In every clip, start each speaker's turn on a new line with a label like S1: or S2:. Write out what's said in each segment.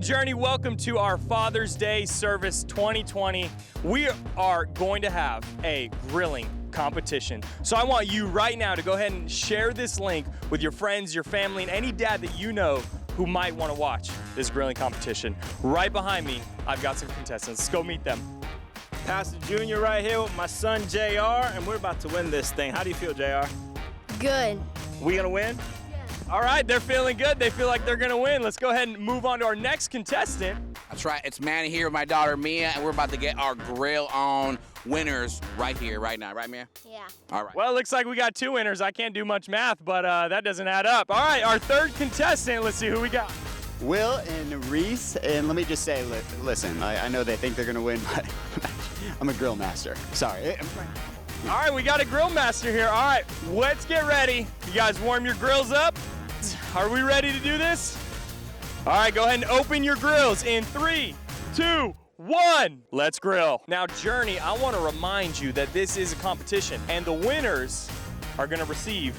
S1: Journey, welcome to our Father's Day service 2020. We are going to have a grilling competition. So I want you right now to go ahead and share this link with your friends, your family, and any dad that you know who might want to watch this. this grilling competition. Right behind me, I've got some contestants. Let's go meet them.
S2: Pastor Junior right here with my son JR, and we're about to win this thing. How do you feel, JR?
S3: Good.
S2: We gonna win?
S1: All right, they're feeling good. They feel like they're gonna win. Let's go ahead and move on to our next contestant.
S4: That's right, it's Manny here with my daughter Mia, and we're about to get our grill on winners right here, right now. Right, Mia?
S3: Yeah.
S4: All right.
S1: Well, it looks like we got 2 winners. I can't do much math, but that doesn't add up. All right, our third contestant. Let's see who we got.
S5: Will and Reese, and let me just say, listen, I know they think they're gonna win, but I'm a grill master. Sorry.
S1: All right, we got a grill master here. All right, let's get ready. You guys warm your grills up. Are we ready to do this? All right, go ahead and open your grills in 3, 2, 1. Let's grill. Now, Journey, I want to remind you that this is a competition, and the winners are going to receive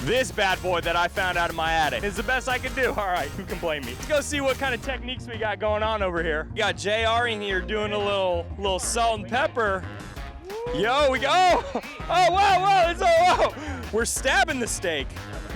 S1: this bad boy that I found out of my attic. It's the best I could do. All right, who can blame me? Let's go see what kind of techniques we got going on over here. We got JR in here doing a little salt and pepper. Yo, we go. Oh, wow, it's whoa. We're stabbing the steak.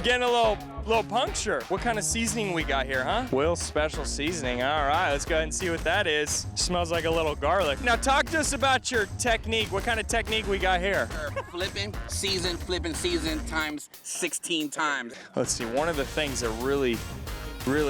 S1: Getting a little puncture. What kind of seasoning we got here, huh? Will's special seasoning. All right, let's go ahead and see what that is. Smells like a little garlic. Now talk to us about your technique. What kind of technique we got here?
S4: Flipping season times 16 times.
S1: Let's see, one of the things that really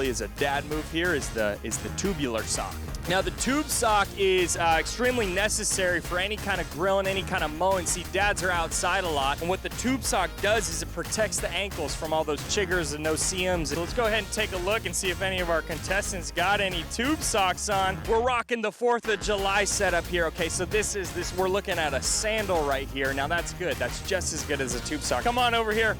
S1: is a dad move here is the tubular sock. Now the tube sock is extremely necessary for any kind of grilling, any kind of mowing. See, dads are outside a lot, and what the tube sock does is it protects the ankles from all those chiggers and no-see-ums. So let's go ahead and take a look and see if any of our contestants got any tube socks on. We're rocking the 4th of July setup here. Okay, so we're looking at a sandal right here. Now that's good. That's just as good as a tube sock. Come on over here.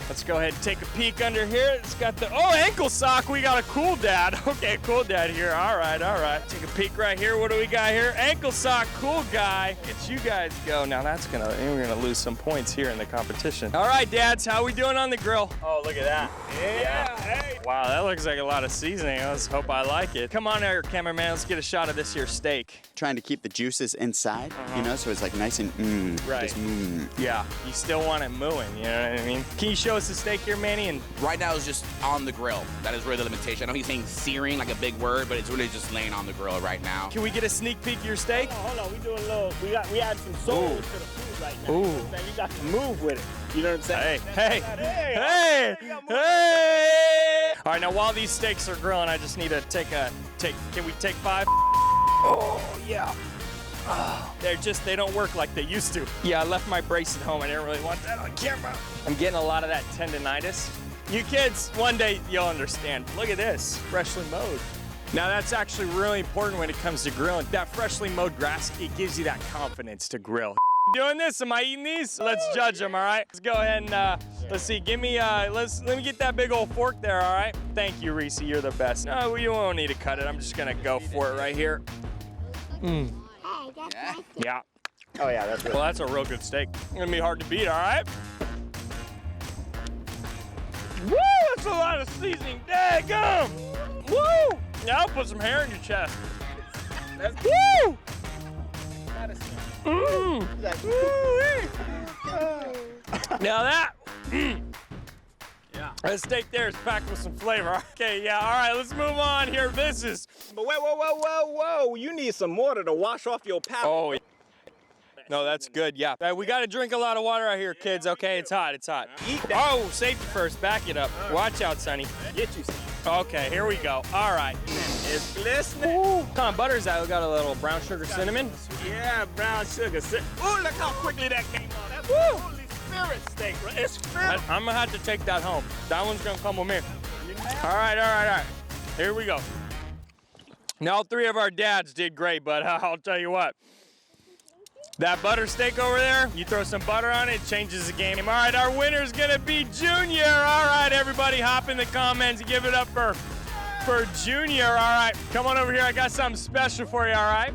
S1: Let's go ahead and take a peek under here. It's got the, ankle sock. We got a cool dad. Okay, cool dad here. All right. Take a peek right here. What do we got here? Ankle sock, cool guy. Get you guys go. Now we're gonna lose some points here in the competition. All right, dads, how we doing on the grill?
S2: Oh, look at that. Yeah. Hey.
S1: Wow, that looks like a lot of seasoning. Let's hope I like it. Come on here, cameraman. Let's get a shot of this here steak.
S5: Trying to keep the juices inside, you know, so it's like nice and
S1: Right.
S5: just
S1: Yeah, you still want it mooing, you know what I mean? Can you show us the steak here, Manny? And
S4: Right now it's just on the grill. That is really the limitation. I know he's saying searing, like a big word, but it's really just laying on the grill right now.
S1: can we get a sneak peek of your steak?
S2: Hold on. We doing a little. We add some soul to the food right now.
S1: Ooh.
S2: You know what I'm saying? You got to move with it. You know what I'm saying?
S1: Hey. All right, now while these steaks are grilling, I just need to can we take 5? Oh, yeah. They don't work like they used to. Yeah, I left my brace at home. I didn't really want that on camera. I'm getting a lot of that tendonitis. You kids, one day you'll understand. Look at this, freshly mowed. Now that's actually really important when it comes to grilling. That freshly mowed grass, it gives you that confidence to grill. Doing this? Am I eating these? Let's judge them, all right? Let's go ahead and, let's see, let me get that big old fork there, all right? Thank you, Reese, you're the best. No, you won't need to cut it. I'm just gonna go for it right here. Yeah.
S5: Oh yeah, that's
S1: Well, that's a real good steak. It's gonna be hard to beat, all right? Woo, that's a lot of seasoning. Daggum! Woo! Now I'll put some hair in your chest. Woo! Now that, that steak there is packed with some flavor. Okay, yeah, all right, let's move on here. This is,
S2: But whoa. You need some water to wash off your palate.
S1: oh, no, that's good, yeah. We gotta drink a lot of water out here, kids, okay? It's hot.
S2: Eat that.
S1: Oh, safety first, back it up. Watch out, Sonny.
S2: Get you some.
S1: Okay, here we go. All right.
S2: It's glistening.
S1: Ooh. What kind of butter is that? We got a little brown sugar cinnamon.
S2: Yeah, brown sugar. Ooh, look how quickly that came on. That's Holy Spirit steak, right? It's spirit.
S1: I'm gonna have to take that home. That one's gonna come with me. All right. Here we go. Now, all 3 of our dads did great, but I'll tell you what. That butter steak over there, you throw some butter on it, it changes the game. All right, our winner's gonna be Junior. All right, everybody hop in the comments and give it up for Junior. All right, come on over here. I got something special for you, all right?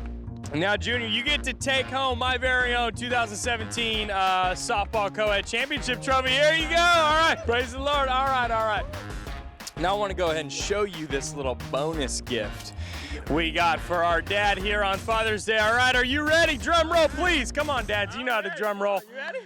S1: Now, Junior, you get to take home my very own 2017 softball co-ed championship trophy. Here you go. All right, praise the Lord. All right. Now I want to go ahead and show you this little bonus gift we got for our dad here on Father's Day. All right, are you ready? Drum roll, please. Come on, dads, you know how to drum roll.
S2: You ready?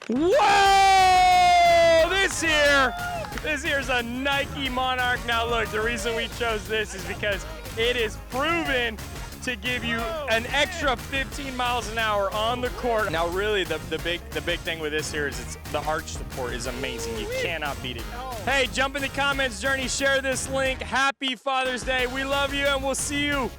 S1: Whoa! This here This here's a Nike Monarch. Now look, the reason we chose this is because it is proven to give you an extra 15 miles an hour on the court. Now really the big thing with this here is the arch support is amazing. You cannot beat it. Hey, jump in the comments, Journey, share this link. Happy Father's Day. We love you and we'll see you.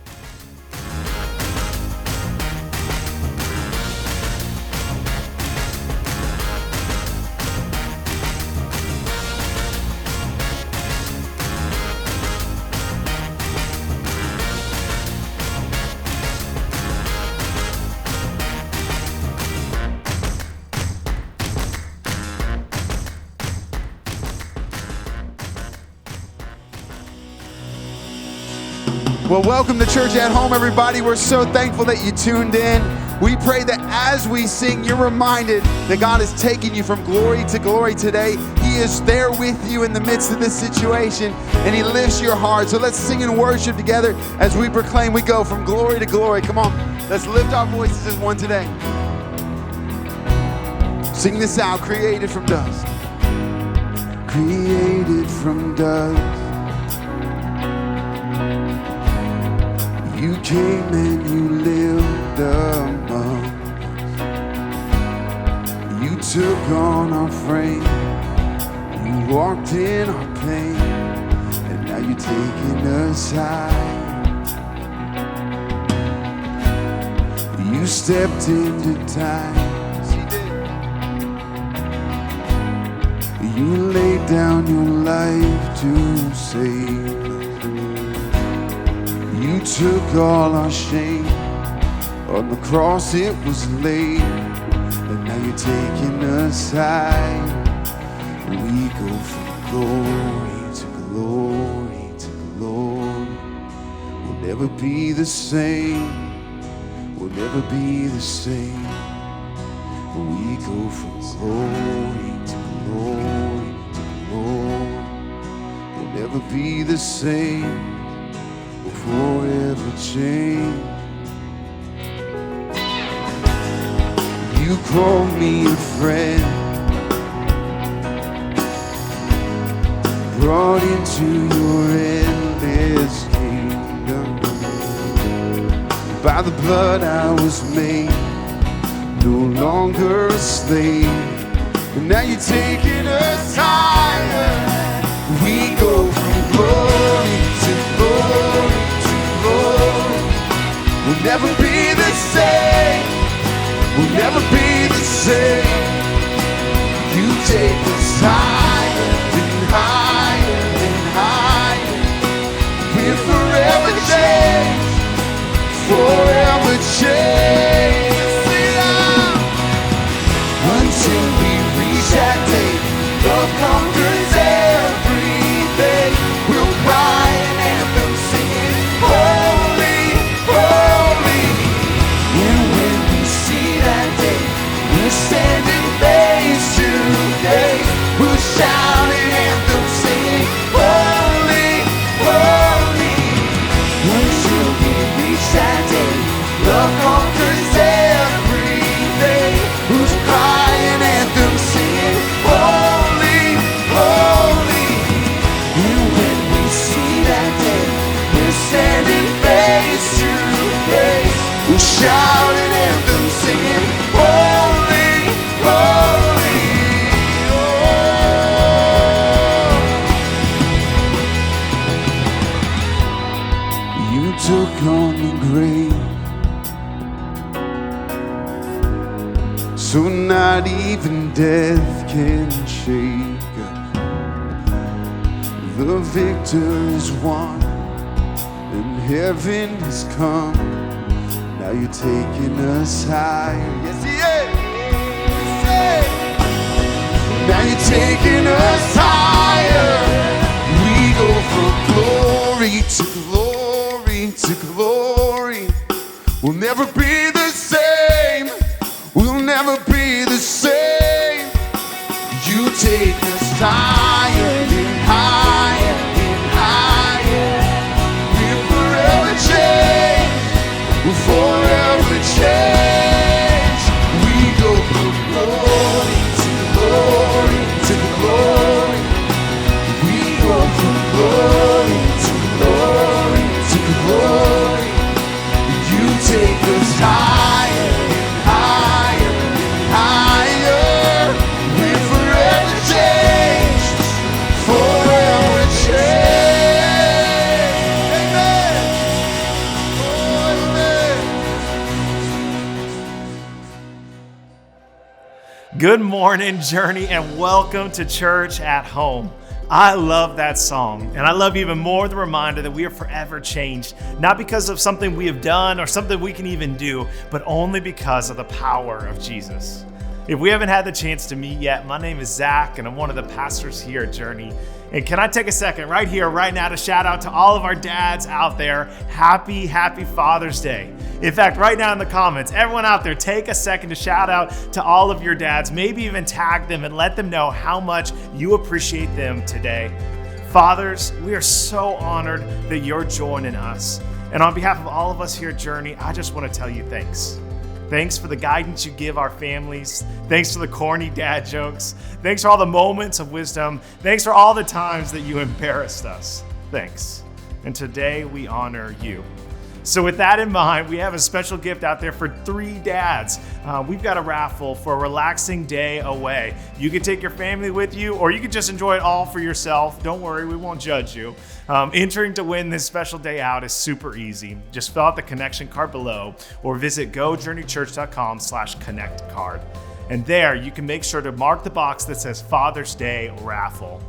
S3: Well, welcome to Church at Home, everybody. We're so thankful that you tuned in. We pray that as we sing, you're reminded that God is taking you from glory to glory today. He is there with you in the midst of this situation, and He lifts your heart. So let's sing and worship together as we proclaim we go from glory to glory. Come on, let's lift our voices as one today. Sing this out, created from dust. Created from dust. You came and you lived among us. You took on our frame. You walked in our pain. And now you're taking us high. You stepped into time. You laid down your life to save. You took all our shame. On the cross it was laid. And now you're taking us high. We go from glory to glory to glory. We'll never be the same. We'll never be the same. We go from glory to glory to glory. We'll never be the same. Forever change. You call me a friend, brought into your endless kingdom. By the blood I was made, no longer a slave. And now you're taking us higher. We go from glory to glory. We'll never be the same. We'll never be the same. You take us higher and higher and higher. We're forever changed, forever changed. Until we reach that day, love conquers everything. We'll cry an anthem singing, holy, holy. And when we see that day, we're standing face to face. We'll shout an anthem singing, holy, holy. Until we reach that day, love conquers everything. We'll cry an anthem singing, holy, holy. And when we see that day, we're standing face to face. We'll shout an anthem singing, holy, holy. Oh. You took on the grave, so not even death can shake us. The victor is won, and heaven has come. Now you're taking us higher. Yes, He is. Yes, now you're taking us higher. We go from glory to glory to glory. We'll never be the same. We'll never be the same. You take us higher and higher and higher. We're forever changed. We're forever changed. We go from glory to glory to glory.
S6: Good morning, Journey, and welcome to Church at Home. I love that song, and I love even more the reminder that we are forever changed, not because of something we have done or something we can even do, but only because of the power of Jesus. If we haven't had the chance to meet yet, my name is Zach, and I'm one of the pastors here at Journey. And can I take a second right here, right now, to shout out to all of our dads out there, happy Father's Day. In fact, right now in the comments, everyone out there, take a second to shout out to all of your dads, maybe even tag them and let them know how much you appreciate them today. Fathers, we are so honored that you're joining us. And on behalf of all of us here at Journey, I just want to tell you thanks. Thanks for the guidance you give our families. Thanks for the corny dad jokes. Thanks for all the moments of wisdom. Thanks for all the times that you embarrassed us. Thanks. And today we honor you. So with that in mind, we have a special gift out there for 3 dads. We've got a raffle for a relaxing day away. You can take your family with you, or you can just enjoy it all for yourself. Don't worry, we won't judge you. Entering to win this special day out is super easy. Just fill out the connection card below, or visit gojourneychurch.com/connect-card. And there, you can make sure to mark the box that says Father's Day Raffle.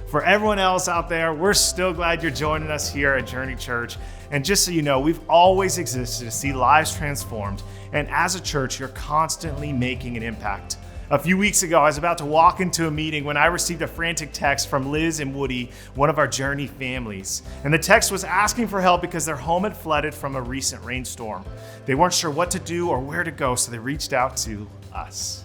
S6: For everyone else out there, we're still glad you're joining us here at Journey Church. And just so you know, we've always existed to see lives transformed. And as a church, you're constantly making an impact. A few weeks ago, I was about to walk into a meeting when I received a frantic text from Liz and Woody, one of our Journey families. And the text was asking for help because their home had flooded from a recent rainstorm. They weren't sure what to do or where to go, so they reached out to us.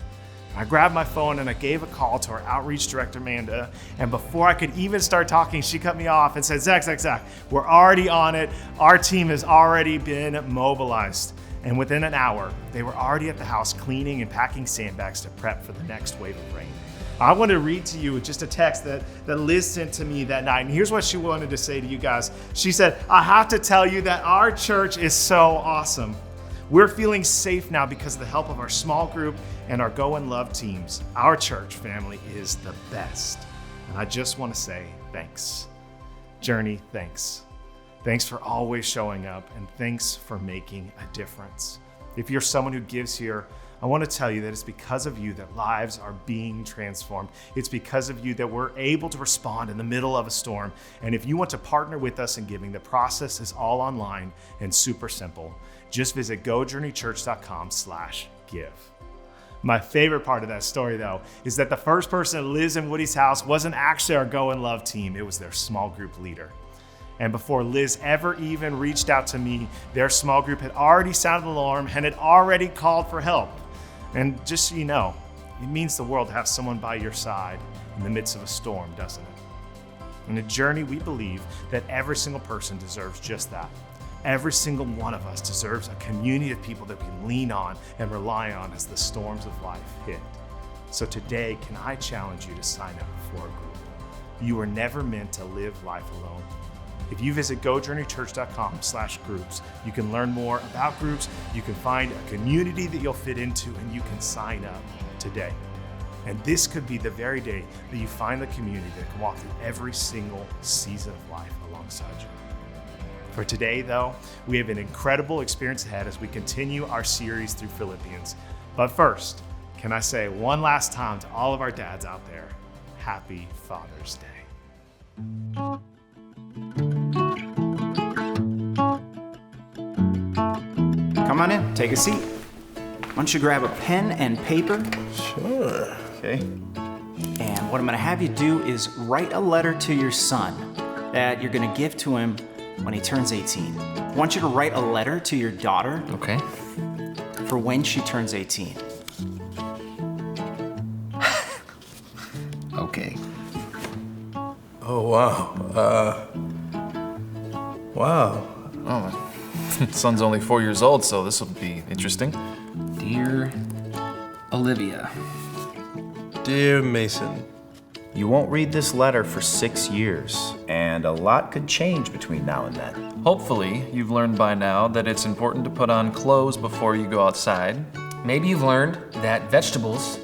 S6: I grabbed my phone and I gave a call to our outreach director, Amanda. And before I could even start talking, she cut me off and said, Zach, we're already on it. Our team has already been mobilized. And within an hour, they were already at the house cleaning and packing sandbags to prep for the next wave of rain. I want to read to you just a text that Liz sent to me that night. And here's what she wanted to say to you guys. She said, I have to tell you that our church is so awesome. We're feeling safe now because of the help of our small group and our Go and Love teams. Our church family is the best. And I just want to say thanks. Journey, thanks. Thanks for always showing up, and thanks for making a difference. If you're someone who gives here, I want to tell you that it's because of you that lives are being transformed. It's because of you that we're able to respond in the middle of a storm. And if you want to partner with us in giving, the process is all online and super simple. Just visit gojourneychurch.com/give. My favorite part of that story, though, is that the first person at Liz and Woody's house wasn't actually our Go and Love team. It was their small group leader. And before Liz ever even reached out to me, their small group had already sounded the alarm and had already called for help. And just so you know, it means the world to have someone by your side in the midst of a storm, doesn't it? In a Journey, we believe that every single person deserves just that. Every single one of us deserves a community of people that we lean on and rely on as the storms of life hit. So today, can I challenge you to sign up for a group? You were never meant to live life alone. If you visit gojourneychurch.com/groups, you can learn more about groups, you can find a community that you'll fit into, and you can sign up today. And this could be the very day that you find the community that can walk through every single season of life alongside you. For today, though, we have an incredible experience ahead as we continue our series through Philippians. But first, can I say one last time to all of our dads out there, Happy Father's Day.
S7: Come on in, take a seat. Why don't you grab a pen and paper?
S8: Sure.
S7: Okay. And what I'm gonna have you do is write a letter to your son that you're gonna give to him when he turns 18. I want you to write a letter to your daughter.
S8: Okay.
S7: For when she turns 18.
S8: Okay.
S9: Oh, wow. Wow.
S8: Oh, my son's only 4 years old, so this will be interesting. Dear Olivia.
S9: Dear Mason,
S10: You won't read this letter for 6 years, and a lot could change between now and then.
S8: Hopefully, you've learned by now that it's important to put on clothes before you go outside.
S11: Maybe you've learned that vegetables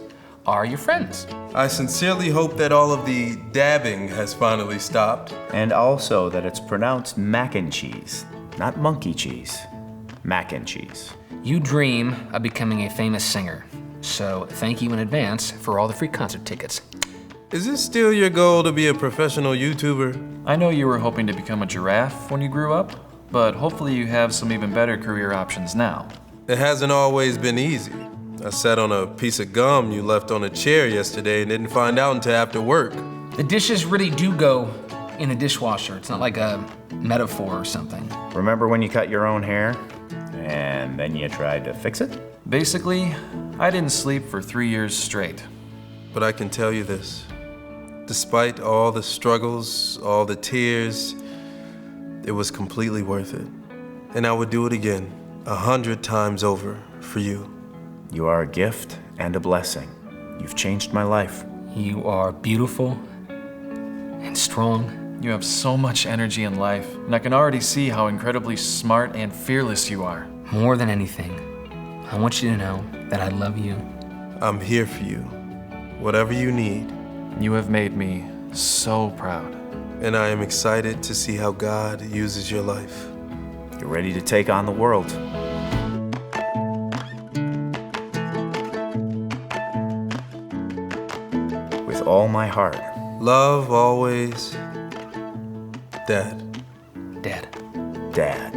S11: are your friends.
S9: I sincerely hope that all of the dabbing has finally stopped.
S10: And also that it's pronounced mac and cheese, not monkey cheese. Mac and cheese.
S11: You dream of becoming a famous singer. So thank you in advance for all the free concert tickets.
S9: Is this still your goal to be a professional YouTuber?
S8: I know you were hoping to become a giraffe when you grew up, but hopefully you have some even better career options now.
S9: It hasn't always been easy. I sat on a piece of gum you left on a chair yesterday and didn't find out until after work.
S11: The dishes really do go in the dishwasher. It's not like a metaphor or something.
S10: Remember when you cut your own hair and then you tried to fix it?
S8: Basically, I didn't sleep for 3 years straight.
S9: But I can tell you this. Despite all the struggles, all the tears, it was completely worth it. And I would do it again, 100 times over for you.
S10: You are a gift and a blessing. You've changed my life.
S11: You are beautiful and strong.
S8: You have so much energy in life, and I can already see how incredibly smart and fearless you are.
S11: More than anything, I want you to know that I love you.
S9: I'm here for you, whatever you need.
S8: You have made me so proud.
S9: And I am excited to see how God uses your life.
S10: You're ready to take on the world. With all my heart.
S9: Love always, Dad.
S11: Dad.
S10: Dad.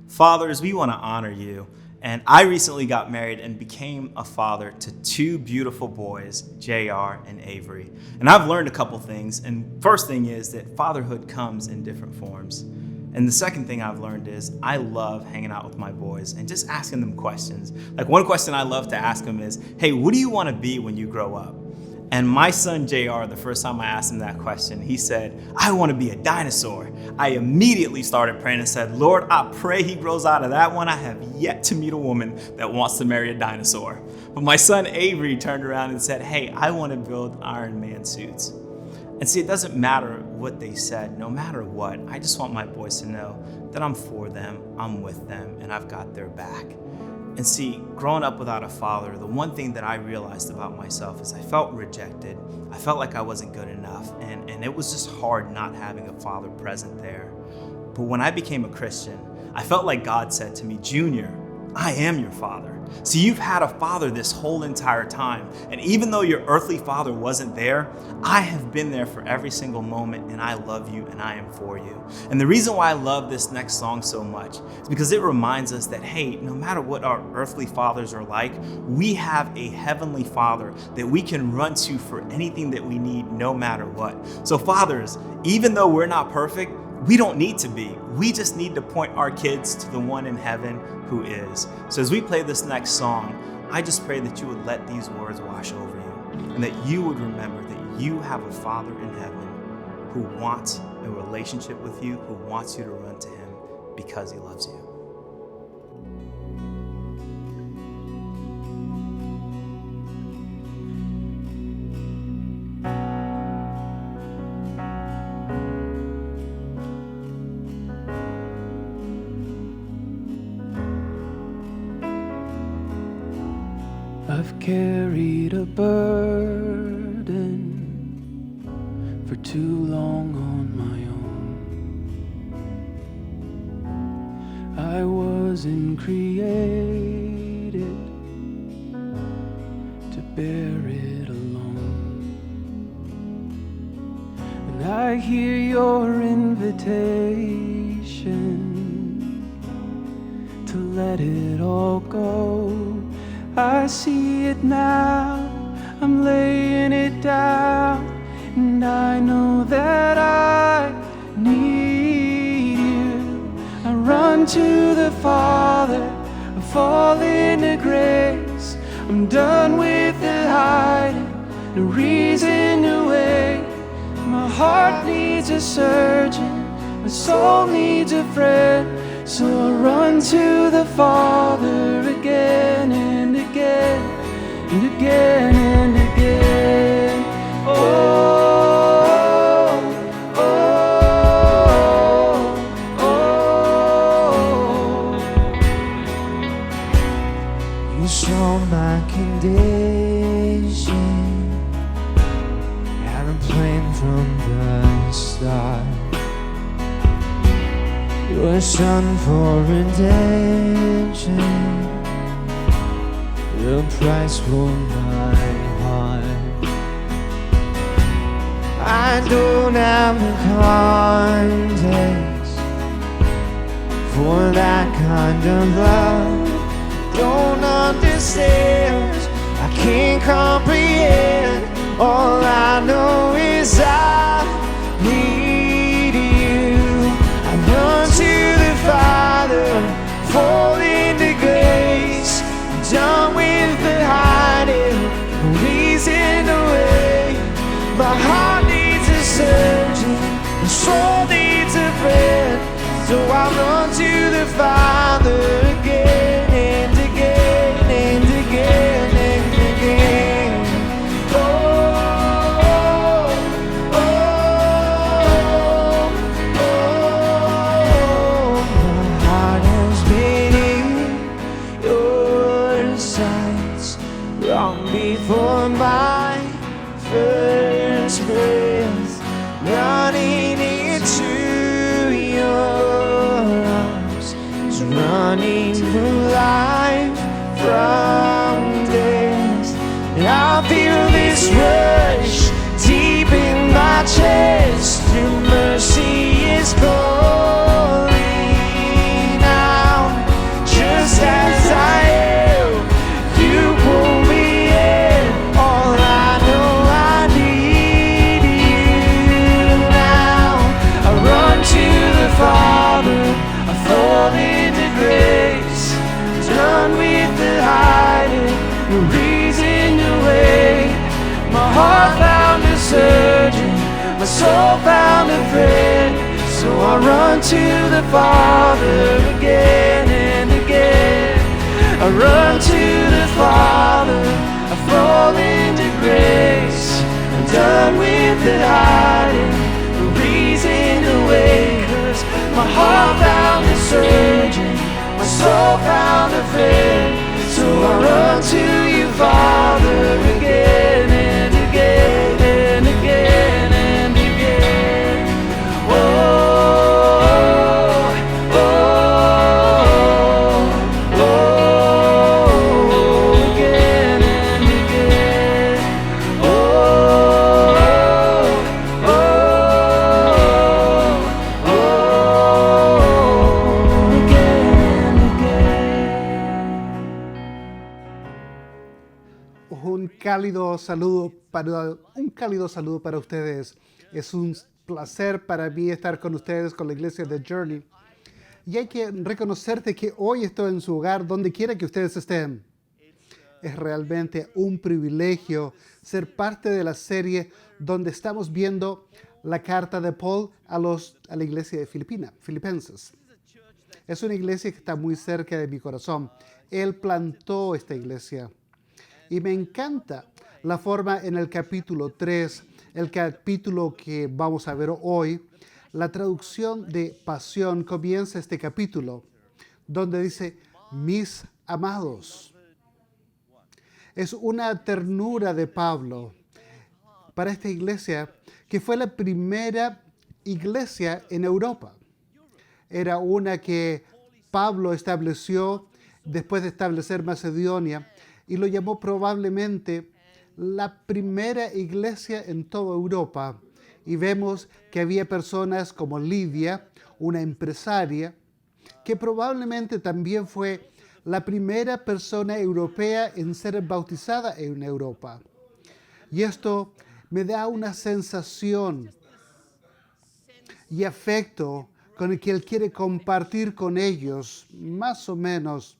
S12: Fathers, we want to honor you. And I recently got married and became a father to 2 beautiful boys, JR and Avery. And I've learned a couple things. And first thing is that fatherhood comes in different forms. And the second thing I've learned is I love hanging out with my boys and just asking them questions. Like one question I love to ask them is, hey, what do you want to be when you grow up? And my son, JR, the first time I asked him that question, he said, I want to be a dinosaur. I immediately started praying and said, Lord, I pray he grows out of that one. I have yet to meet a woman that wants to marry a dinosaur. But my son, Avery, turned around and said, hey, I want to build Iron Man suits. And see, it doesn't matter what they said, no matter what. I just want my boys to know that I'm for them, I'm with them, and I've got their back. And see, growing up without a father, the one thing that I realized about myself is I felt rejected. I felt like I wasn't good enough, and it was just hard not having a father present there. But when I became a Christian, I felt like God said to me, Junior, I am your father. See, you've had a father this whole entire time, and even though your earthly father wasn't there, I have been there for every single moment, and I love you, and I am for you. And the reason why I love this next song so much is because it reminds us that, hey, no matter what our earthly fathers are like, we have a heavenly Father that we can run to for anything that we need, no matter what. So fathers, even though we're not perfect, we don't need to be. We just need to point our kids to the one in heaven who is. So as we play this next song, I just pray that you would let these words wash over you and that you would remember that you have a Father in heaven who wants a relationship with you, who wants you to run to him because he loves you.
S13: I've carried a burden for too long on my own. I wasn't created to bear it alone. And I hear your invitation to let it all go. I see it now, I'm laying it down, and I know that I need you. I run to the Father, I fall into grace. I'm done with the hiding, no reason to wait. My heart needs a surgeon, my soul needs a friend. So I run to the Father again and again and again and again. Oh, oh, oh.
S14: You saw my condition, had a plan from the start.
S3: your Son for redemption, the price for my heart. I don't have the context for that kind of love. Don't understand, I can't comprehend. All I know is I need you. I run to the Father, fall into grace. Done with the hiding, reason away. My heart needs a surgeon, my soul needs a friend. So I run to the Father again and again and again and again. Oh, oh, oh, oh. My heart has been in your sights long before my first breath, running into your arms, is running through life from death. And I feel this rush deep in my chest. Your mercy is calling out, just as I am. You pull me in. All I know, I need you now. I run to the Father, I fall into grace. Done with the hiding, the reason away. My heart found a surgeon, my soul found a friend. So I run to the Father again and again. I run to the Father, I fall into grace. I'm done with the hiding, the reason away. 'Cause my heart found a surgeon, my soul found a friend. So I run to you, Father, again and again and again and again. Oh, oh, oh, oh, again and again. Oh, oh, oh, again and again.
S14: Un cálido saludo para ustedes. Es un placer para mí estar con ustedes, con la iglesia de Journey. Y hay que reconocerte que hoy estoy en su hogar, donde quiera que ustedes estén. Es realmente un privilegio ser parte de la serie donde estamos viendo la carta de Paul a la iglesia de Filipenses. Es una iglesia que está muy cerca de mi corazón. Él plantó esta iglesia. Y me encanta la forma en el capítulo 3, el capítulo que vamos a ver hoy, la traducción de Pasión comienza este capítulo, donde dice, mis amados. Es una ternura de Pablo para esta iglesia, que fue la primera iglesia en Europa. Era una que Pablo estableció después de establecer Macedonia, y lo llamó probablemente la primera iglesia en toda Europa. Y vemos que había personas como Lidia, una empresaria, que probablemente también fue la primera persona europea en ser bautizada en Europa. Y esto me da una sensación y afecto con el que Él quiere compartir con ellos, más o menos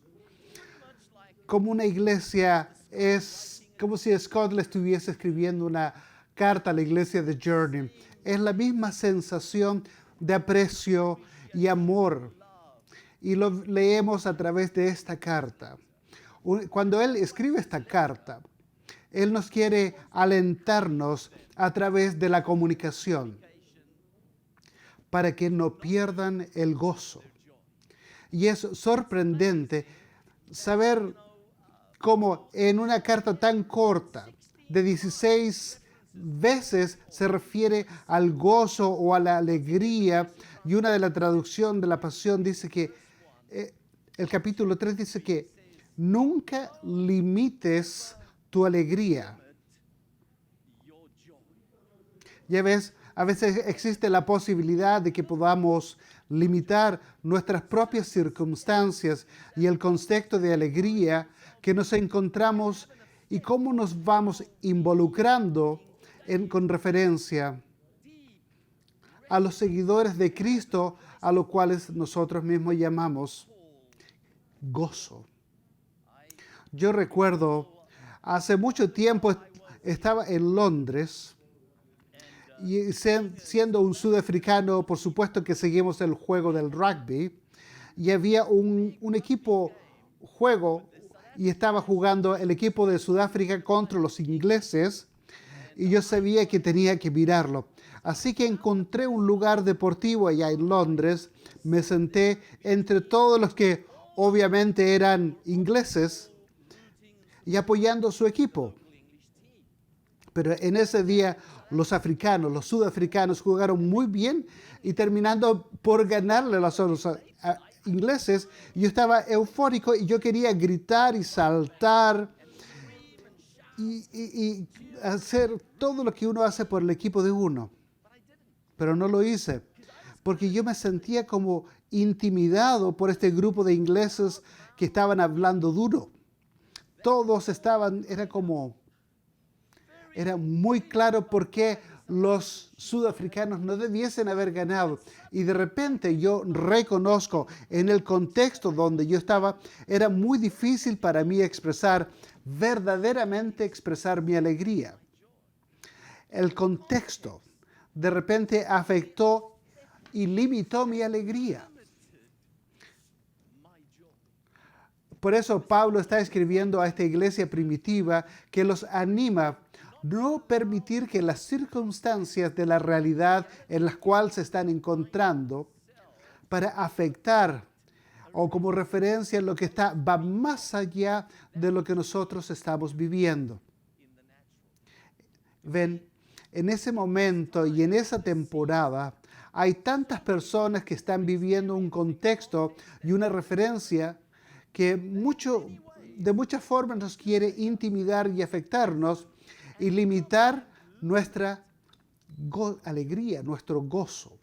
S14: como una iglesia es, como si Scott le estuviese escribiendo una carta a la iglesia de Journey. Es la misma sensación de aprecio y amor. Y lo leemos a través de esta carta. Cuando Él escribe esta carta, Él nos quiere alentarnos a través de la comunicación para que no pierdan el gozo. Y es sorprendente saber cómo en una carta tan corta, de 16 veces se refiere al gozo o a la alegría, y una de la traducción de la Pasión dice que, el capítulo 3 dice que nunca limites tu alegría. Ya ves, a veces existe la posibilidad de que podamos limitar nuestras propias circunstancias y el contexto de alegría que nos encontramos y cómo nos vamos involucrando con referencia a los seguidores de Cristo, a los cuales nosotros mismos llamamos gozo. Yo recuerdo, hace mucho tiempo estaba en Londres y siendo un sudafricano, por supuesto que seguimos el juego del rugby, y había un equipo juego y estaba jugando el equipo de Sudáfrica contra los ingleses, y yo sabía que tenía que mirarlo. Así que encontré un lugar deportivo allá en Londres, me senté entre todos los que obviamente eran ingleses y apoyando su equipo. Pero en ese día los sudafricanos jugaron muy bien y terminando por ganarle a los ingleses, yo estaba eufórico y yo quería gritar y saltar y hacer todo lo que uno hace por el equipo de uno. Pero no lo hice, porque yo me sentía como intimidado por este grupo de ingleses que estaban hablando duro. Todos era muy claro por qué los sudafricanos no debiesen haber ganado. Y de repente yo reconozco, en el contexto donde yo estaba, era muy difícil para mí verdaderamente expresar mi alegría. El contexto de repente afectó y limitó mi alegría. Por eso Pablo está escribiendo a esta iglesia primitiva que los anima no permitir que las circunstancias de la realidad en las cuales se están encontrando para afectar o como referencia lo que va más allá de lo que nosotros estamos viviendo. Ven, en ese momento y en esa temporada hay tantas personas que están viviendo un contexto y una referencia que de muchas formas nos quiere intimidar y afectarnos y limitar nuestra alegría, nuestro gozo.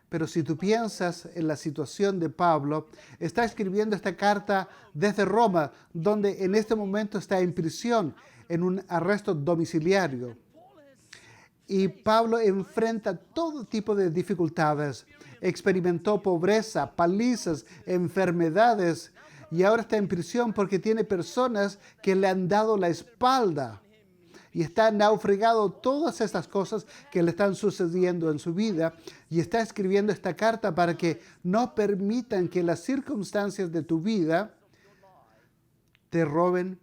S14: Pero si tú piensas en la situación de Pablo, está escribiendo esta carta desde Roma, donde en este momento está en prisión, en un arresto domiciliario. Y Pablo enfrenta todo tipo de dificultades. Experimentó pobreza, palizas, enfermedades, y ahora está en prisión porque tiene personas que le han dado la espalda. Y está naufragado todas estas cosas que le están sucediendo en su vida. Y está escribiendo esta carta para que no permitan que las circunstancias de tu vida te roben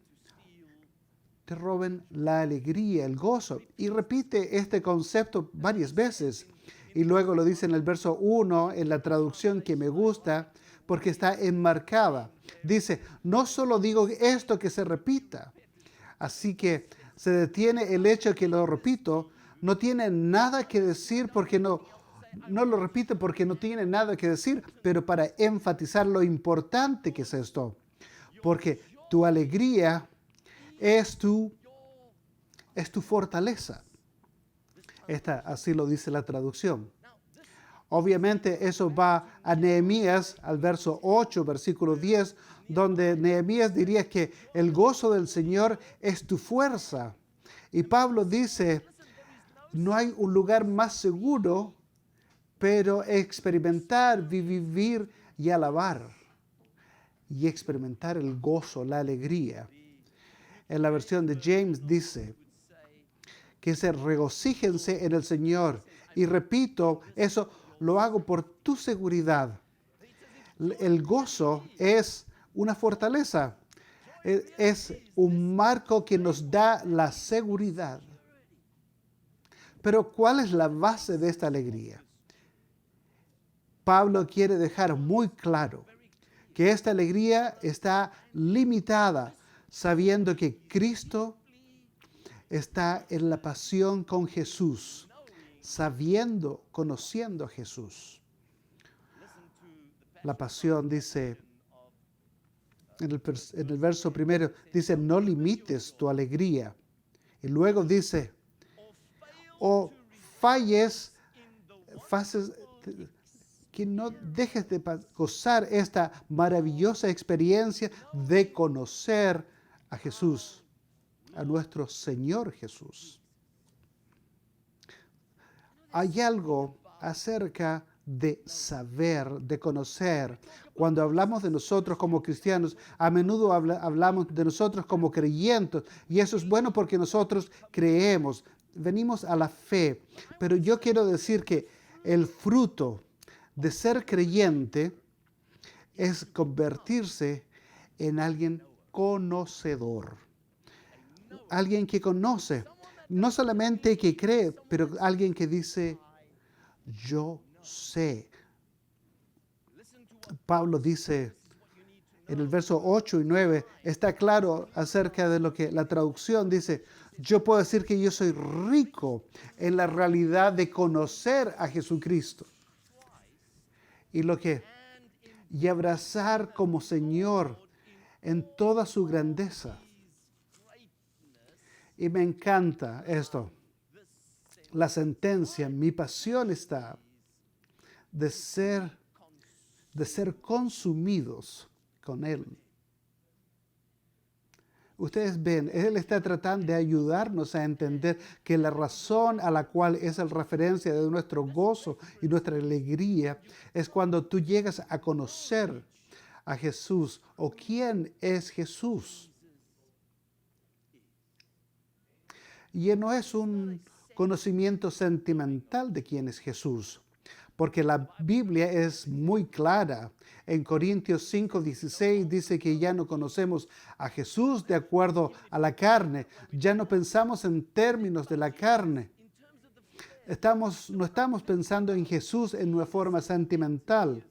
S14: la alegría, el gozo. Y repite este concepto varias veces. Y luego lo dice en el verso 1, en la traducción que me gusta, porque está enmarcada. Dice, no solo digo esto que se repita. Así que se detiene el hecho que lo repito, no tiene nada que decir porque no lo repite porque no tiene nada que decir, pero para enfatizar lo importante que es esto. Porque tu alegría es tu fortaleza. Así lo dice la traducción. Obviamente eso va a Nehemías, al verso 8, versículo 10, donde Nehemías diría que el gozo del Señor es tu fuerza. Y Pablo dice, no hay un lugar más seguro, pero experimentar, vivir y alabar. Y experimentar el gozo, la alegría. En la versión de James dice que regocíjense en el Señor. Y repito, eso lo hago por tu seguridad. El gozo es una fortaleza, es un marco que nos da la seguridad. Pero ¿cuál es la base de esta alegría? Pablo quiere dejar muy claro que esta alegría está limitada, sabiendo que Cristo está en la pasión con Jesús, sabiendo, conociendo a Jesús. La pasión dice, en el verso primero, dice, no limites tu alegría. Y luego dice, o que no dejes de gozar esta maravillosa experiencia de conocer a Jesús, a nuestro Señor Jesús. Hay algo acerca de saber, de conocer. Cuando hablamos de nosotros como cristianos, a menudo hablamos de nosotros como creyentes, y eso es bueno porque nosotros creemos, venimos a la fe. Pero yo quiero decir que el fruto de ser creyente es convertirse en alguien conocedor. Alguien que conoce, no solamente que cree, pero alguien que dice, yo sé. Pablo dice en el verso 8 y 9, está claro acerca de lo que la traducción dice, yo puedo decir que yo soy rico en la realidad de conocer a Jesucristo. Y abrazar como Señor en toda su grandeza. Y me encanta esto. La sentencia, mi pasión está de ser consumidos con Él. Ustedes ven, Él está tratando de ayudarnos a entender que la razón a la cual es el referencia de nuestro gozo y nuestra alegría es cuando tú llegas a conocer a Jesús o quién es Jesús. Y no es un conocimiento sentimental de quién es Jesús, porque la Biblia es muy clara. En Corintios 5:16 dice que ya no conocemos a Jesús de acuerdo a la carne, ya no pensamos en términos de la carne. No estamos pensando en Jesús en una forma sentimental,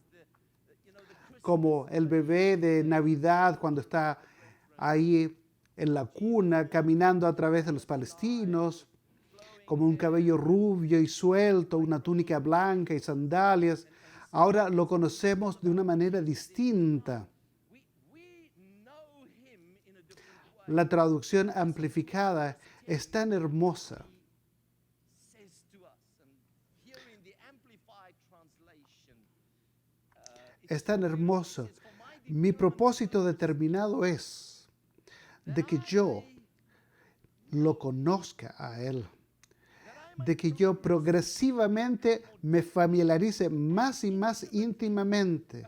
S14: como el bebé de Navidad cuando está ahí en la cuna caminando a través de los palestinos, como un cabello rubio y suelto, una túnica blanca y sandalias. Ahora lo conocemos de una manera distinta. La traducción amplificada es tan hermosa. Es tan hermoso. Mi propósito determinado es de que yo lo conozca a Él, de que yo progresivamente me familiarice más y más íntimamente,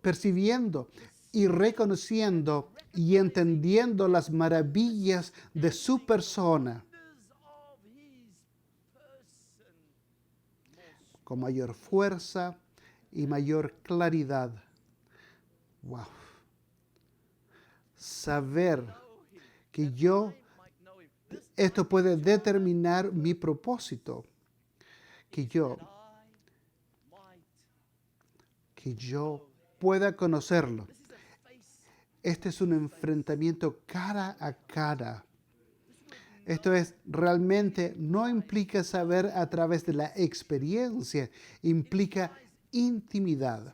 S14: percibiendo y reconociendo y entendiendo las maravillas de su persona con mayor fuerza y mayor claridad. Wow. Saber que esto puede determinar mi propósito, que yo pueda conocerlo. Este es un enfrentamiento cara a cara. Esto realmente no implica saber a través de la experiencia, implica intimidad.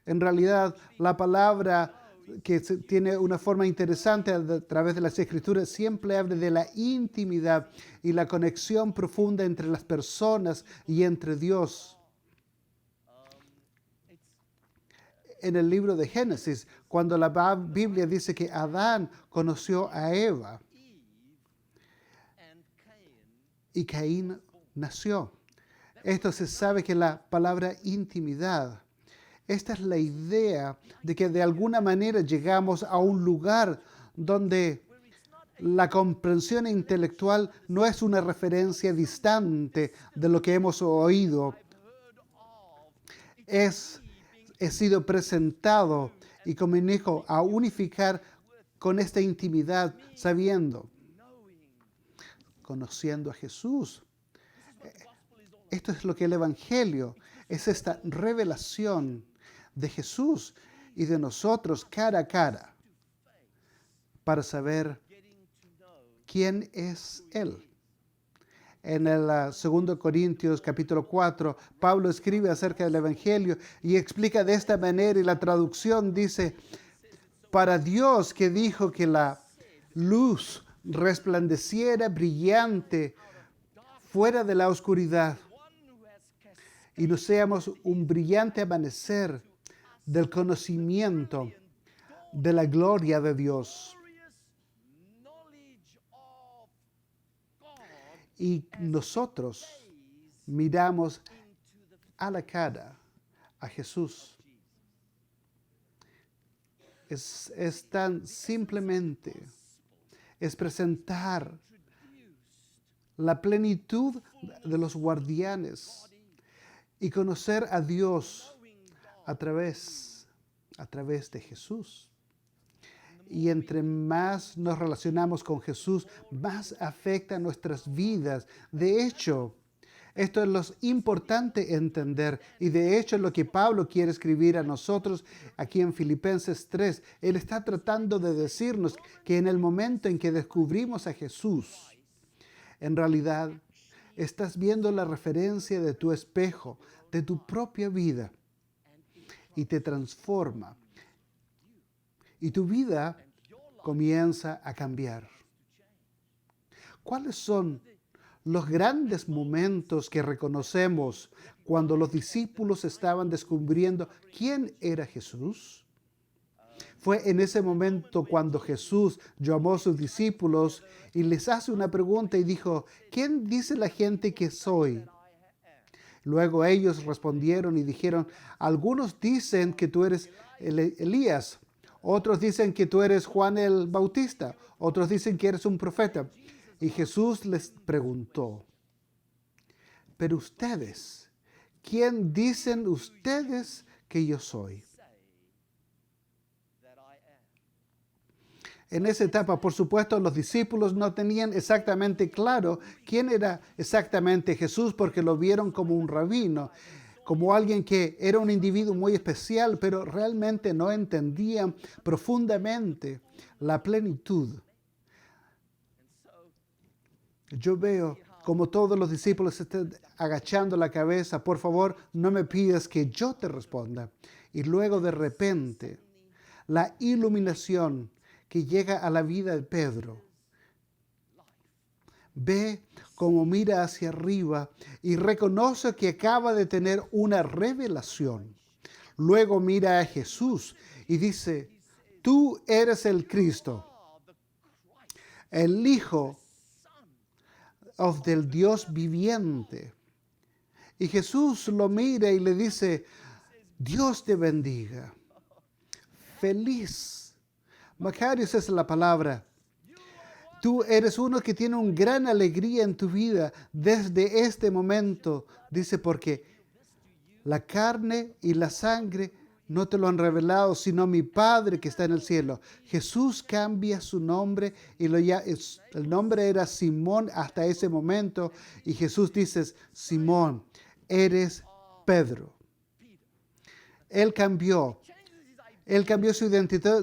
S14: En realidad, la palabra que tiene una forma interesante a través de las Escrituras siempre habla de la intimidad y la conexión profunda entre las personas y entre Dios. En el libro de Génesis, cuando la Biblia dice que Adán conoció a Eva y Caín nació. Esto se sabe que la palabra intimidad, esta es la idea de que de alguna manera llegamos a un lugar donde la comprensión intelectual no es una referencia distante de lo que hemos oído. He sido presentado y comunico a unificar con esta intimidad, conociendo a Jesús. Esto es lo que el Evangelio es, esta revelación de Jesús y de nosotros cara a cara para saber quién es Él. En el 2 Corintios capítulo 4, Pablo escribe acerca del Evangelio y explica de esta manera, y la traducción dice: para Dios, que dijo que la luz resplandeciera brillante fuera de la oscuridad, y nos seamos un brillante amanecer del conocimiento de la gloria de Dios. Y nosotros miramos a la cara a Jesús. Es tan simplemente, es presentar la plenitud de los guardianes y conocer a Dios a través de Jesús. Y entre más nos relacionamos con Jesús, más afecta nuestras vidas. De hecho, esto es lo importante entender, y de hecho es lo que Pablo quiere escribir a nosotros aquí en Filipenses 3. Él está tratando de decirnos que en el momento en que descubrimos a Jesús, en realidad estás viendo la referencia de tu espejo, de tu propia vida, y te transforma. Y tu vida comienza a cambiar. ¿Cuáles son los grandes momentos que reconocemos cuando los discípulos estaban descubriendo quién era Jesús? Fue en ese momento cuando Jesús llamó a sus discípulos y les hace una pregunta y dijo: ¿quién dice la gente que soy? Luego ellos respondieron y dijeron: algunos dicen que tú eres Elías, otros dicen que tú eres Juan el Bautista, otros dicen que eres un profeta. Y Jesús les preguntó: pero ustedes, ¿quién dicen ustedes que yo soy? En esa etapa, por supuesto, los discípulos no tenían exactamente claro quién era exactamente Jesús, porque lo vieron como un rabino, como alguien que era un individuo muy especial, pero realmente no entendían profundamente la plenitud. Yo veo como todos los discípulos están agachando la cabeza: por favor, no me pidas que yo te responda. Y luego de repente, la iluminación que llega a la vida de Pedro. Ve cómo mira hacia arriba y reconoce que acaba de tener una revelación. Luego mira a Jesús y dice: tú eres el Cristo, el Hijo del Dios viviente. Y Jesús lo mira y le dice: Dios te bendiga. Feliz. Macarios es la palabra. Tú eres uno que tiene una gran alegría en tu vida desde este momento. Dice: porque la carne y la sangre no te lo han revelado, sino mi Padre que está en el cielo. Jesús cambia su nombre y el nombre era Simón hasta ese momento. Y Jesús dice: Simón, eres Pedro. Él cambió su identidad,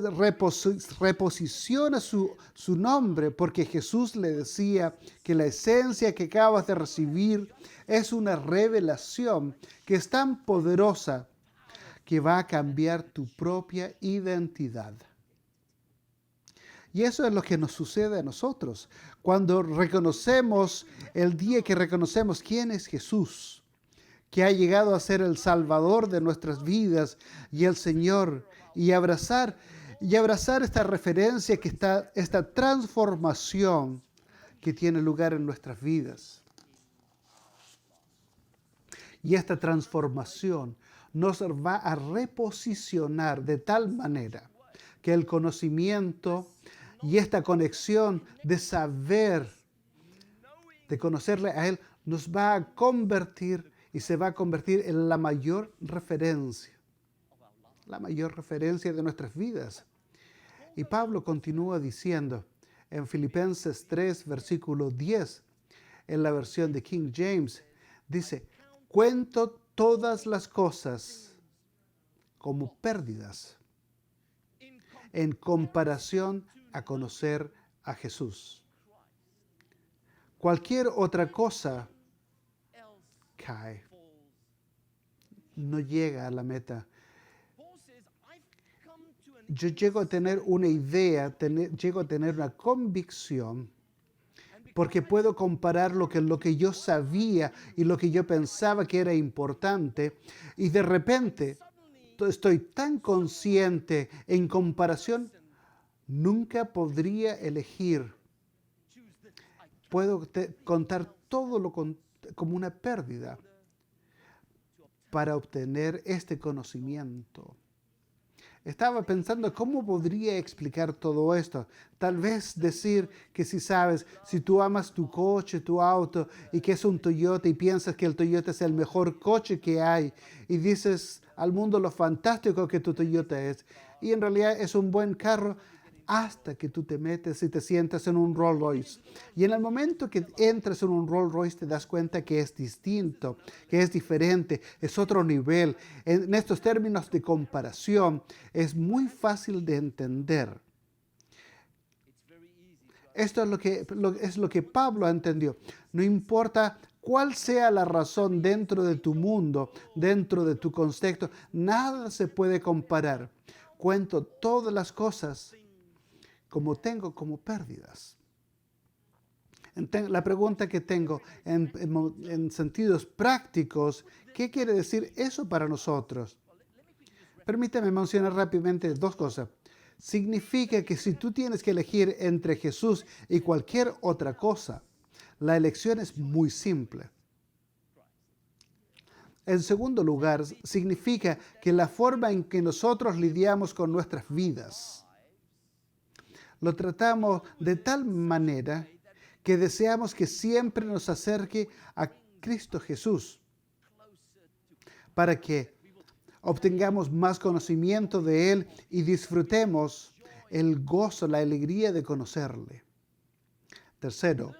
S14: reposiciona su nombre, porque Jesús le decía que la esencia que acabas de recibir es una revelación que es tan poderosa que va a cambiar tu propia identidad. Y eso es lo que nos sucede a nosotros cuando reconocemos, el día que reconocemos quién es Jesús, que ha llegado a ser el Salvador de nuestras vidas y el Señor, y abrazar esta referencia, esta transformación que tiene lugar en nuestras vidas. Y esta transformación nos va a reposicionar de tal manera que el conocimiento y esta conexión de saber, de conocerle a Él, nos va a convertir y se va a convertir en la mayor referencia de nuestras vidas. Y Pablo continúa diciendo en Filipenses 3, versículo 10, en la versión de King James, dice: cuento todas las cosas como pérdidas en comparación a conocer a Jesús. Cualquier otra cosa cae. No llega a la meta. Yo llego a tener una idea, llego a tener una convicción, porque puedo comparar lo que yo sabía y lo que yo pensaba que era importante, y de repente estoy tan consciente en comparación, nunca podría elegir. Puedo contar todo como una pérdida para obtener este conocimiento. Estaba pensando cómo podría explicar todo esto. Tal vez decir que si tú amas tu coche, tu auto, y que es un Toyota y piensas que el Toyota es el mejor coche que hay, y dices al mundo lo fantástico que tu Toyota es, y en realidad es un buen carro, hasta que tú te metes y te sientas en un Rolls Royce. Y en el momento que entras en un Rolls Royce te das cuenta que es distinto, que es diferente, es otro nivel. En estos términos de comparación es muy fácil de entender. Esto es lo que Pablo entendió. No importa cuál sea la razón dentro de tu mundo, dentro de tu contexto, nada se puede comparar. Cuento todas las cosas como pérdidas. La pregunta que tengo en sentidos prácticos, ¿qué quiere decir eso para nosotros? Permítame mencionar rápidamente dos cosas. Significa que si tú tienes que elegir entre Jesús y cualquier otra cosa, la elección es muy simple. En segundo lugar, significa que la forma en que nosotros lidiamos con nuestras vidas, lo tratamos de tal manera que deseamos que siempre nos acerque a Cristo Jesús, para que obtengamos más conocimiento de Él y disfrutemos el gozo, la alegría de conocerle. Tercero,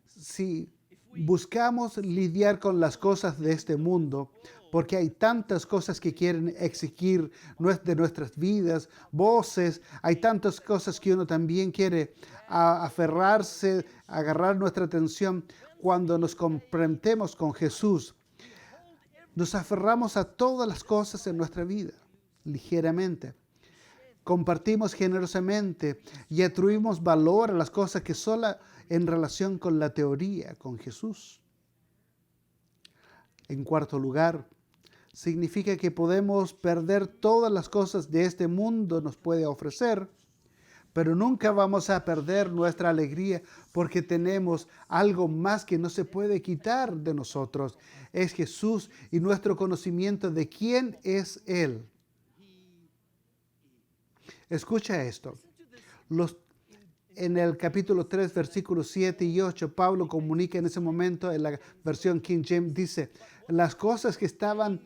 S14: si buscamos lidiar con las cosas de este mundo, porque hay tantas cosas que quieren exigir de nuestras vidas, voces, hay tantas cosas que uno también quiere aferrarse, agarrar nuestra atención. Cuando nos comprometemos con Jesús, nos aferramos a todas las cosas en nuestra vida, ligeramente. Compartimos generosamente y atribuimos valor a las cosas que solo en relación con la teoría, con Jesús. En cuarto lugar, significa que podemos perder todas las cosas de este mundo nos puede ofrecer, pero nunca vamos a perder nuestra alegría porque tenemos algo más que no se puede quitar de nosotros. Es Jesús y nuestro conocimiento de quién es Él. Escucha esto. En el capítulo 3, versículos 7 y 8, Pablo comunica en ese momento, en la versión King James, dice, las cosas que estaban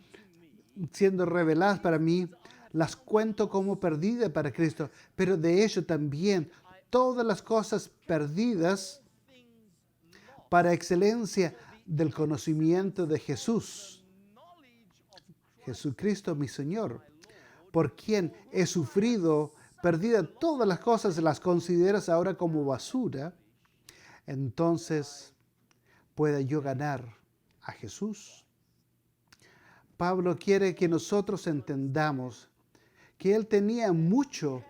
S14: siendo reveladas para mí, las cuento como perdidas para Cristo, pero de hecho también todas las cosas perdidas para excelencia del conocimiento de Jesús. Jesucristo mi Señor, por quien he sufrido perdida todas las cosas, las consideras ahora como basura, entonces pueda yo ganar a Jesús. Pablo quiere que nosotros entendamos que él tenía mucho.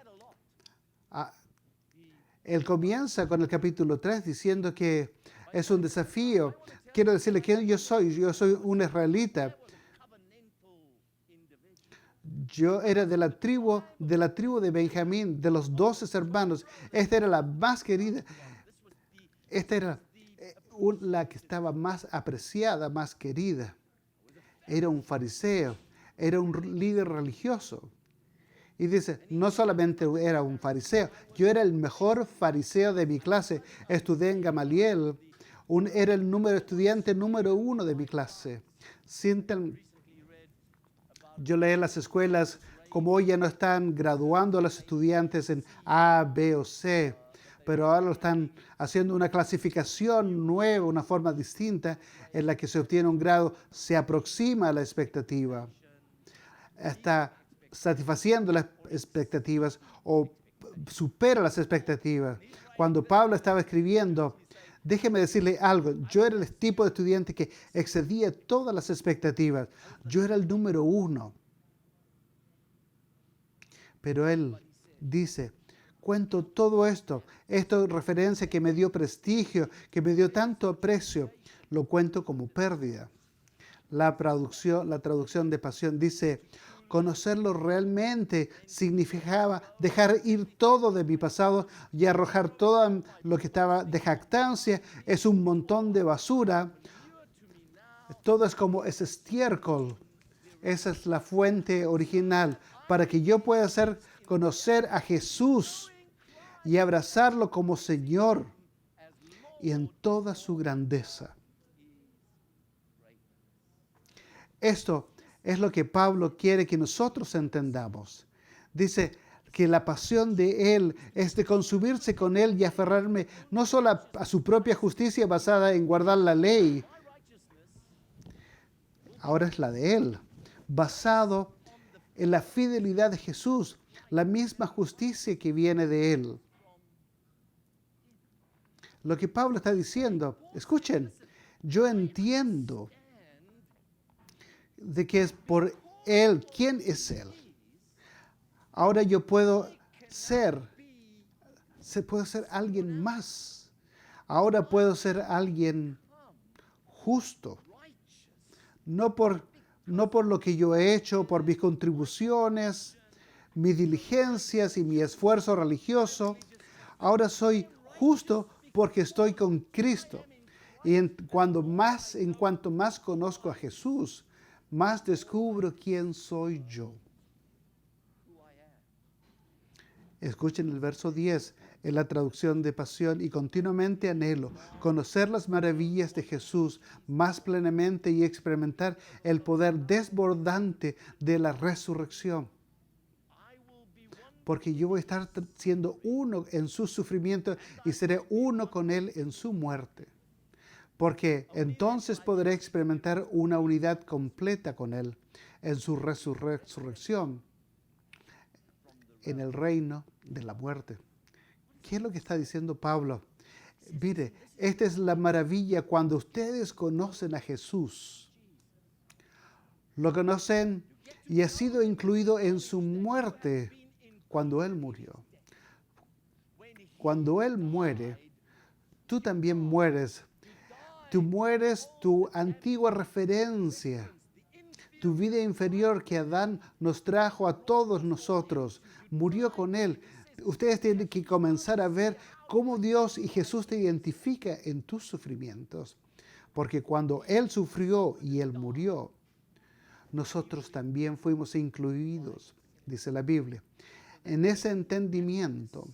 S14: Él comienza con el capítulo 3 diciendo que es un desafío. Quiero decirle quién yo soy. Yo soy un israelita. Yo era de la tribu de Benjamín, de los 12 hermanos. Esta era la más querida. Esta era la que estaba más apreciada, más querida. Era un fariseo, era un líder religioso. Y dice, no solamente era un fariseo, yo era el mejor fariseo de mi clase. Estudié en Gamaliel, era el estudiante número 1 de mi clase. Yo leí en las escuelas, como hoy ya no están graduando a los estudiantes en A, B o C, pero ahora lo están haciendo una clasificación nueva, una forma distinta en la que se obtiene un grado, se aproxima a la expectativa. Está satisfaciendo las expectativas o supera las expectativas. Cuando Pablo estaba escribiendo, Déjeme decirle algo, yo era el tipo de estudiante que excedía todas las expectativas. Yo era el número 1. Pero él dice, cuento todo esto, esta referencia que me dio prestigio, que me dio tanto aprecio, lo cuento como pérdida. La traducción de Pasión dice, conocerlo realmente significaba dejar ir todo de mi pasado y arrojar todo lo que estaba de jactancia. Es un montón de basura. Todo es como ese estiércol. Esa es la fuente original para que yo pueda conocer a Jesús y abrazarlo como Señor y en toda su grandeza. Esto es lo que Pablo quiere que nosotros entendamos. Dice que la pasión de Él es de consumirse con Él y aferrarme no solo a su propia justicia basada en guardar la ley, ahora es la de Él, basado en la fidelidad de Jesús, la misma justicia que viene de Él. Lo que Pablo está diciendo, escuchen, yo entiendo de que es por Él. ¿Quién es Él? Ahora yo puedo ser alguien más. Ahora puedo ser alguien justo. No por lo que yo he hecho, por mis contribuciones, mis diligencias y mi esfuerzo religioso. Ahora soy justo porque estoy con Cristo. Y en cuanto más conozco a Jesús, más descubro quién soy yo. Escuchen el verso 10 en la traducción de Pasión. Y continuamente anhelo conocer las maravillas de Jesús más plenamente y experimentar el poder desbordante de la resurrección. Porque yo voy a estar siendo uno en su sufrimiento y seré uno con Él en su muerte. Porque entonces podré experimentar una unidad completa con Él en su resurrección, en el reino de la muerte. ¿Qué es lo que está diciendo Pablo? Mire, esta es la maravilla cuando ustedes conocen a Jesús. Lo conocen y ha sido incluido en su muerte cuando Él murió. Cuando Él muere, tú también mueres. Tú mueres tu antigua referencia, tu vida inferior que Adán nos trajo a todos nosotros. Murió con Él. Ustedes tienen que comenzar a ver cómo Dios y Jesús te identifica en tus sufrimientos. Porque cuando Él sufrió y Él murió, nosotros también fuimos incluidos, dice la Biblia. En ese entendimiento,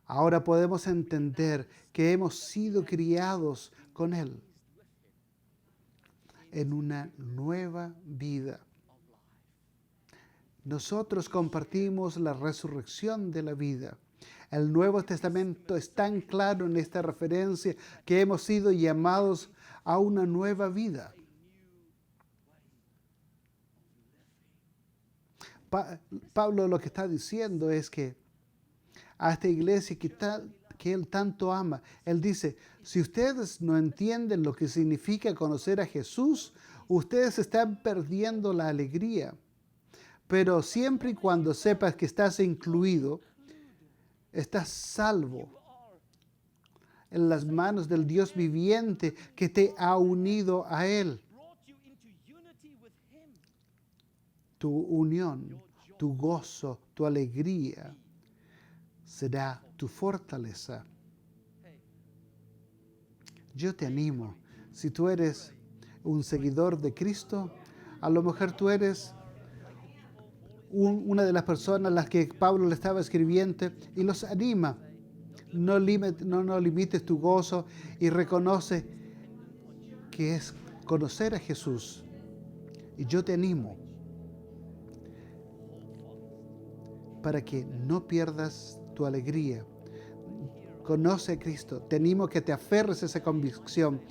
S14: ahora podemos entender que hemos sido criados con Él en una nueva vida. Nosotros compartimos la resurrección de la vida. El Nuevo Testamento es tan claro en esta referencia que hemos sido llamados a una nueva vida. Pablo lo que está diciendo es que a esta iglesia que Él tanto ama, Él dice, si ustedes no entienden lo que significa conocer a Jesús, ustedes están perdiendo la alegría. Pero siempre y cuando sepas que estás incluido, estás salvo en las manos del Dios viviente que te ha unido a Él. Tu unión, tu gozo, tu alegría será tu fortaleza. Yo te animo, si tú eres un seguidor de Cristo, a lo mejor tú eres una de las personas a las que Pablo le estaba escribiendo y los anima. No limites tu gozo y reconoce que es conocer a Jesús. Y yo te animo para que no pierdas tu alegría. Conoce a Cristo. Te animo a que te aferres a esa convicción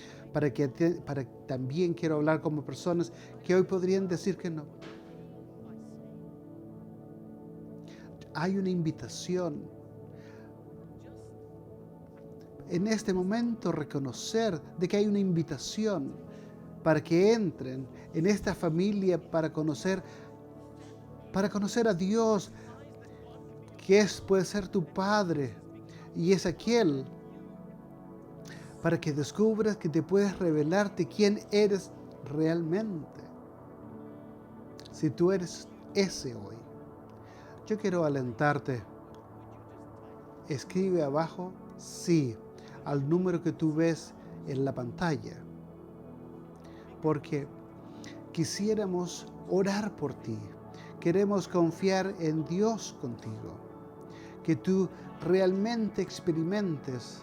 S14: también quiero hablar como personas que hoy podrían decir que no. Hay una invitación en este momento reconocer de que hay una invitación para que entren en esta familia para conocer a Dios, que puede ser tu Padre y es aquel para que descubras que te puedes revelarte quién eres realmente. Si tú eres ese hoy, yo quiero alentarte. Escribe abajo sí al número que tú ves en la pantalla, porque quisiéramos orar por ti. Queremos confiar en Dios contigo, que tú realmente experimentes,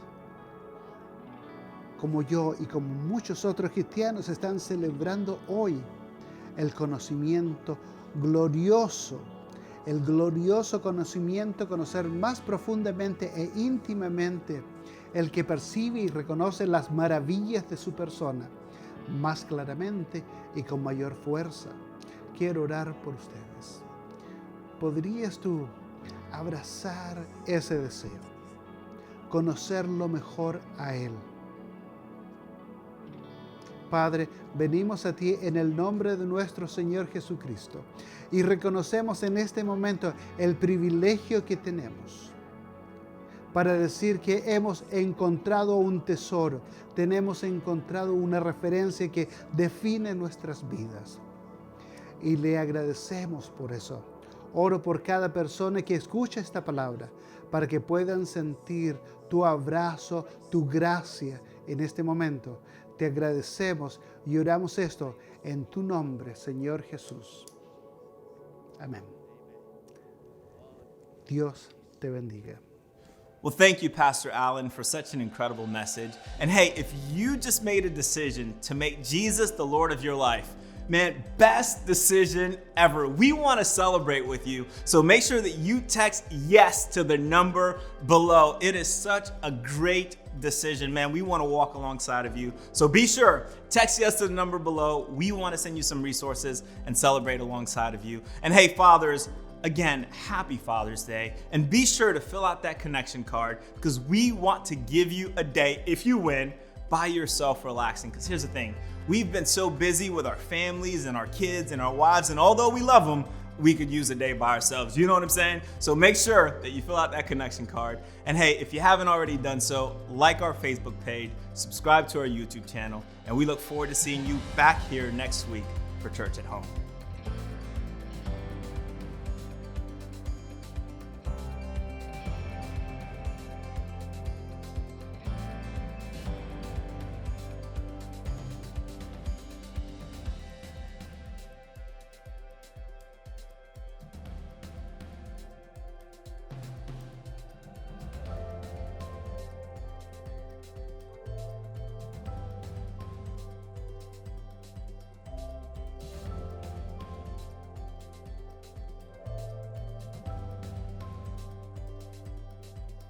S14: como yo y como muchos otros cristianos están celebrando hoy, el conocimiento glorioso, el glorioso conocimiento, conocer más profundamente e íntimamente el que percibe y reconoce las maravillas de su persona, más claramente y con mayor fuerza. Quiero orar por ustedes. ¿Podrías tú abrazar ese deseo? Conocerlo mejor a Él. Padre, venimos a ti en el nombre de nuestro Señor Jesucristo y reconocemos en este momento el privilegio que tenemos para decir que hemos encontrado un tesoro, tenemos encontrado una referencia que define nuestras vidas. Y le agradecemos por eso. Oro por cada persona que escucha esta palabra, para que puedan sentir tu abrazo, tu gracia en este momento. Te agradecemos y oramos esto en tu nombre, Señor Jesús. Amén. Dios te bendiga.
S12: Well, thank you, Pastor Allen, for such an incredible message. And hey, if you just made a decision to make Jesus the Lord of your life, man, best decision ever. We want to celebrate with you. So make sure that you text yes to the number below. It is such a great decision, man. We want to walk alongside of you. So be sure, text yes to the number below. We want to send you some resources and celebrate alongside of you. And hey, fathers, again, happy Father's Day. And be sure to fill out that connection card, because we want to give you a day, if you win, by yourself relaxing. Because here's the thing, we've been so busy with our families and our kids and our wives, and although we love them, we could use a day by ourselves. You know what I'm saying? So make sure that you fill out that connection card. And hey, if you haven't already done so, like our Facebook page, subscribe to our YouTube channel, and we look forward to seeing you back here next week for Church at Home.